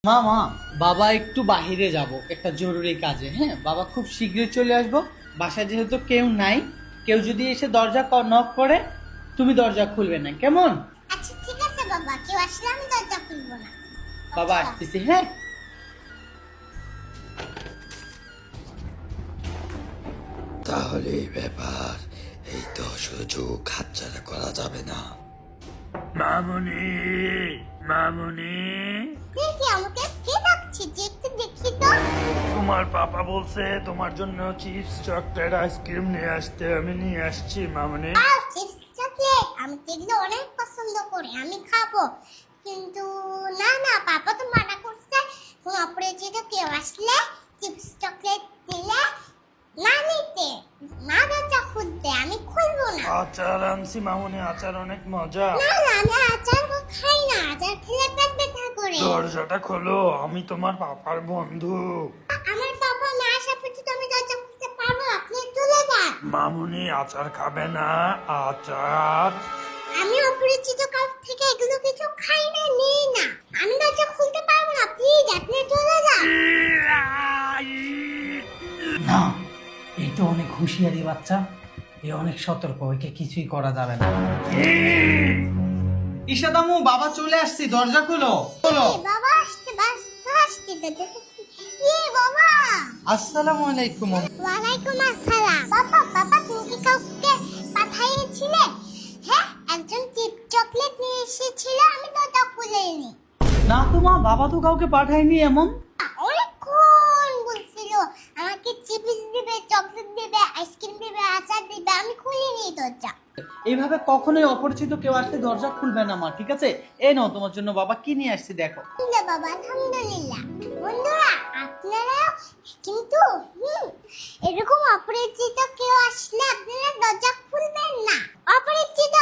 মামা, বাবা একটু বাহিরে যাব একটা জরুরি কাজে। হ্যাঁ, বাবা খুব শীঘ্রই চলে আসবো। বাসায় যেহেতু কেউ নাই, কেউ যদি এসে দরজা নক করে তুমি দরজা খুলবে না, কেমন? আচ্ছা ঠিক আছে বাবা, কেউ আসলে আমি দরজা খুলবো না। বাবা আচ্ছা। আসতেছি, হ্যাঁ। তাহলে এই ব্যাপার, এই তো সুযোগ হাতছাড়া করা যাবে না। মামুনি, মামুনি, দেখি আমাকে কে ডাকছে, যে একটু দেখি তো। তোমার পাপা বলছে তোমার জন্য চিপস চকলেট আইসক্রিম নিয়ে আসতে, আমি নিয়ে আসছি মামুনি। আর চিপস চকলেট আমি তো এগুলো অনেক পছন্দ করি, আমি খাবো। কিন্তু না না, পাপা তো মানা করছে কোন অপরিচিত কেউ আসলে চিপস চকলেট দিলে না নিতে, না দরজা খুলতে, আমি খুলবো না। আচার আনছি মামুনি, আচার অনেক মজা। না না, আমি আচার খাই না, আচার খেলে পেট ব্যথা করে। দরজাটা খোলো, আমি তোমার পাপার বন্ধু। আমার বাবা না আসা পর্যন্ত আমি দরজা খুলতে পারবো না, আপনি চলে যান। মামুনি আচার খাবে না? আচার। আমি অপরিচিত কাউকে থেকে এগুলো কিছু খাই না, নিই না। আমি দরজা খুলতে পারবো না, প্লিজ আপনি চলে যান। না, এই তো অনেক হুঁশিয়ারি বাচ্চা, এ অনেক সতর্ক, একে কিছুই করা যাবে না। ঈশাদামু, বাবা চলে আসছি, দরজা খুলো খুলো। বাবা আসতে আসতে দরজা বাবা। আসসালামু আলাইকুম। ওয়ালাইকুম আসসালাম। বাবা তুমি কি কাউকে পাঠিয়েছিলে? হ্যাঁ, একজন চিপ চকলেট নিয়ে এসেছিল, আমি দরজা খুলিনি। না তো মা, বাবা তো কাউকে পাঠায়নি এমন। অনেকক্ষণ বলছিল আমাকে চিপস দিবে, চকলেট দিবে, আইসক্রিম দিবে, আচার দিবে, আমি খুলিনি দরজা। এইভাবে কখনোই অপরিচিত কেউ আসলে দরজা খুলবে না মা, ঠিক আছে? এই নাও তোমার জন্য বাবা কি নিয়ে আসছি দেখো। আলহামদুলিল্লাহ বাবা, আলহামদুলিল্লাহ। বন্ধুরা আপনারা কিন্তু এরকম অপরিচিত কেউ আসলে আপনারা দরজা খুলবেন না, অপরিচিত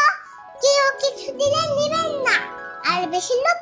কেউ কিছু দিলে নেবেন না, আর বেশি লোভ